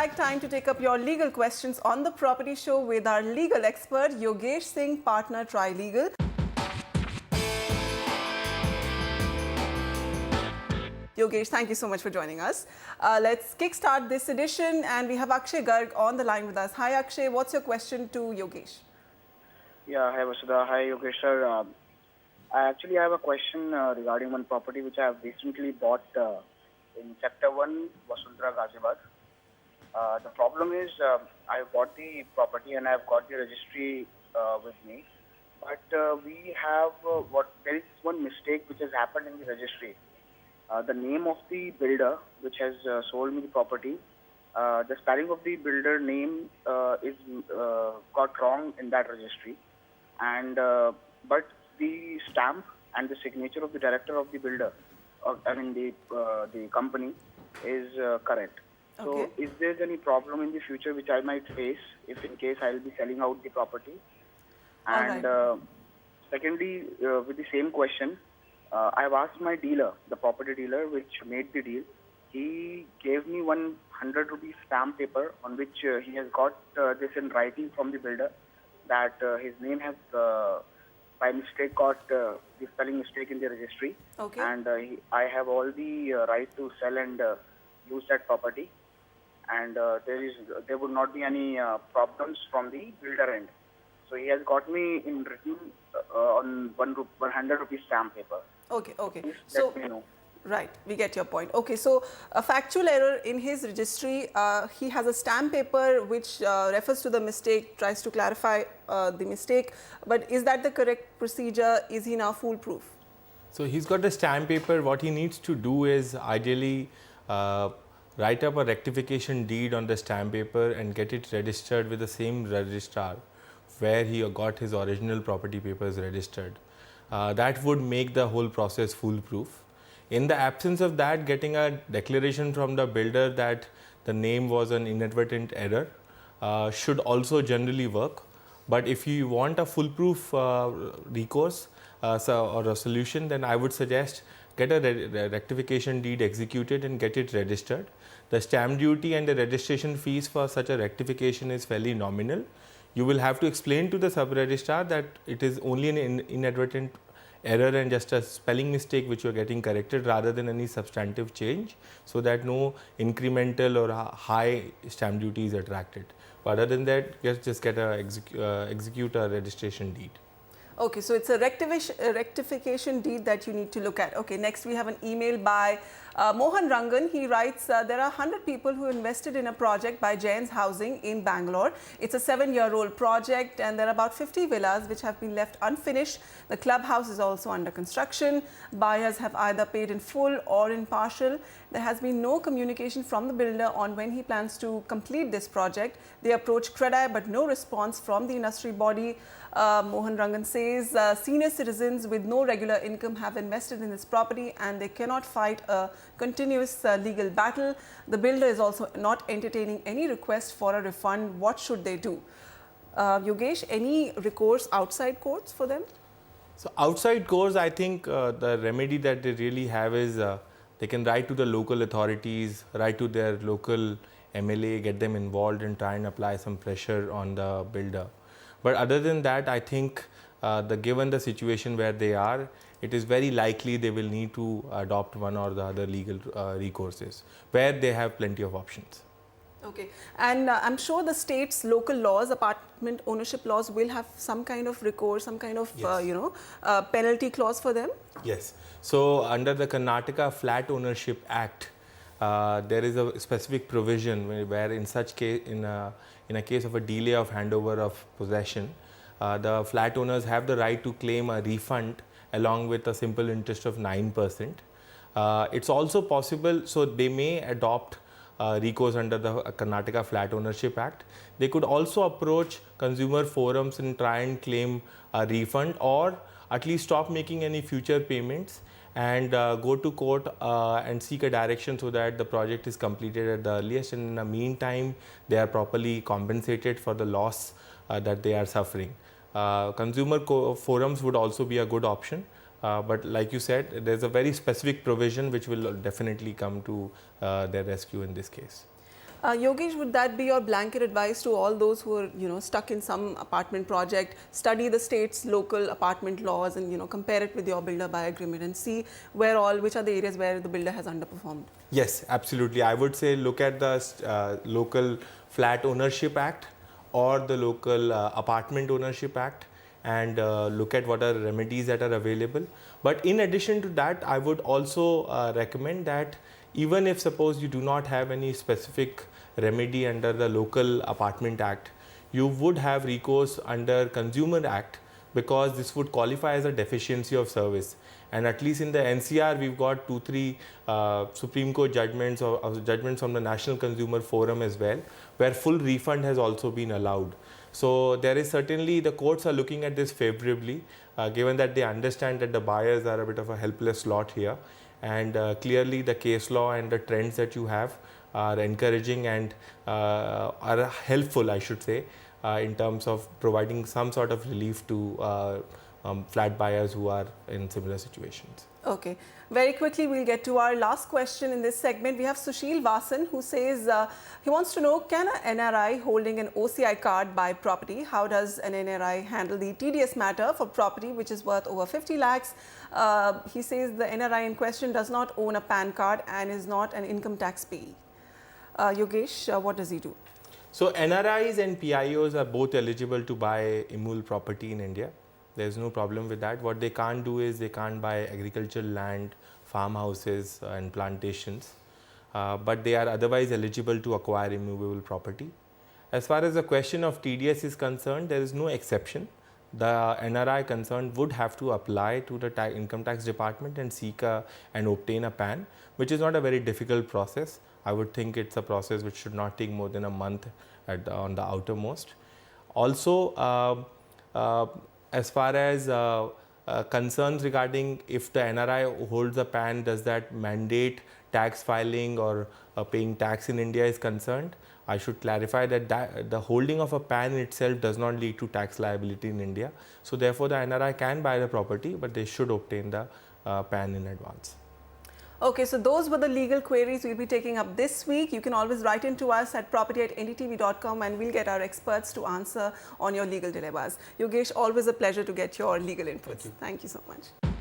right time to take up your legal questions on the Property Show with our legal expert, Yogesh Singh, partner Trilegal. Yogesh, thank you so much for joining us. Let's kickstart this edition, and we have Akshay Garg on the line with us. Hi Akshay, what's your question to Yogesh? Yeah, hi Vasudha. Hi Yogesh sir. I actually have a question regarding one property which I have recently bought in Sector 1, Vasundhara, Ghaziabad. The problem is I bought the property and I have got the registry with me. But we have there is one mistake which has happened in the registry. The name of the builder which has sold me the property, the spelling of the builder name is got wrong in that registry, and but the stamp and the signature of the director of the builder, the company, is correct. Okay. So, is there any problem in the future which I might face if in case I will be selling out the property? And secondly, with the same question, I have asked my dealer, the property dealer which made the deal. He gave me 100 rupees stamp paper on which he has got this in writing from the builder that his name has by mistake got the spelling mistake in the registry. Okay. And I have all the right to sell and use that property. And there would not be any problems from the builder end. So he has got me in written on 100 rupees stamp paper. Okay, okay. Please So, let me know. right, we get your point. Okay, so a factual error in his registry, he has a stamp paper which refers to the mistake, tries to clarify the mistake, but is that the correct procedure? Is he now foolproof? So he's got a stamp paper. What he needs to do is ideally write up a rectification deed on the stamp paper and get it registered with the same registrar where he got his original property papers registered. That would make the whole process foolproof. In the absence of that, getting a declaration from the builder that the name was an inadvertent error should also generally work. But if you want a foolproof recourse or a solution, then I would suggest get a rectification deed executed and get it registered. The stamp duty and the registration fees for such a rectification is fairly nominal. You will have to explain to the sub-registrar that it is only an inadvertent error and just a spelling mistake which you are getting corrected rather than any substantive change, so that no incremental or high stamp duty is attracted. But other than that, just get a execute a registration deed. Okay, so it's a rectification deed that you need to look at. Okay, next we have an email by Mohan Rangan. He writes, there are 100 people who invested in a project by Jain's Housing in Bangalore. It's a 7-year-old project and there are about 50 villas which have been left unfinished. The clubhouse is also under construction. Buyers have either paid in full or in partial. There has been no communication from the builder on when he plans to complete this project. They approached CREDAI but no response from the industry body. Mohan Rangan says senior citizens with no regular income have invested in this property and they cannot fight a continuous legal battle. The builder is also not entertaining any request for a refund. What should they do? Yogesh, any recourse outside courts for them? So outside courts, I think the remedy that they really have is they can write to the local authorities, write to their local MLA, get them involved and try and apply some pressure on the builder. But other than that, I think given the situation where they are, it is very likely they will need to adopt one or the other legal recourses where they have plenty of options. Okay, and I'm sure the state's local laws, apartment ownership laws, will have some kind of recourse, some kind of Yes. penalty clause for them. Yes. So under the Karnataka Flat Ownership Act, there is a specific provision where in such case, in a case of a delay of handover of possession, the flat owners have the right to claim a refund along with a simple interest of 9%. It's also possible, so they may adopt recourse under the Karnataka Flat Ownership Act. They could also approach consumer forums and try and claim a refund, or at least stop making any future payments and go to court and seek a direction so that the project is completed at the earliest, and in the meantime they are properly compensated for the loss that they are suffering. Consumer forums would also be a good option, but like you said, there's a very specific provision which will definitely come to their rescue in this case. Yogesh, would that be your blanket advice to all those who are, stuck in some apartment project? Study the state's local apartment laws and, compare it with your builder buy agreement and see which are the areas where the builder has underperformed. Yes, absolutely. I would say look at the local Flat Ownership Act or the local Apartment Ownership Act and look at what are remedies that are available. But in addition to that, I would also recommend that even if suppose you do not have any specific remedy under the local Apartment Act, you would have recourse under Consumer Act because this would qualify as a deficiency of service. And at least in the NCR, we've got 2-3 Supreme Court judgments or judgments from the National Consumer Forum as well, where full refund has also been allowed. So there is certainly, the courts are looking at this favorably, given that they understand that the buyers are a bit of a helpless lot here. And clearly the case law and the trends that you have are encouraging and are helpful, I should say, in terms of providing some sort of relief to flat buyers who are in similar situations. Okay. Very quickly, we'll get to our last question in this segment. We have Sushil Vasan who says he wants to know, can an NRI holding an OCI card buy property? How does an NRI handle the TDS matter for property which is worth over 50 lakhs? He says the NRI in question does not own a PAN card and is not an income tax payee. Yogesh, what does he do? So NRIs and PIOs are both eligible to buy IMUL property in India. There's no problem with that. What they can't do is they can't buy agricultural land, farmhouses and plantations, but they are otherwise eligible to acquire immovable property. As far as the question of TDS is concerned, there is no exception. The NRI concerned would have to apply to the income tax department and seek and obtain a PAN, which is not a very difficult process. I would think it's a process which should not take more than a month on the outermost. Also, as far as concerns regarding if the NRI holds a PAN, does that mandate tax filing or paying tax in India is concerned, I should clarify that the holding of a PAN itself does not lead to tax liability in India. So therefore, the NRI can buy the property, but they should obtain the PAN in advance. Okay, so those were the legal queries we'll be taking up this week. You can always write in to us at property@ndtv.com and we'll get our experts to answer on your legal dilemmas. Yogesh, always a pleasure to get your legal inputs. Thank you so much.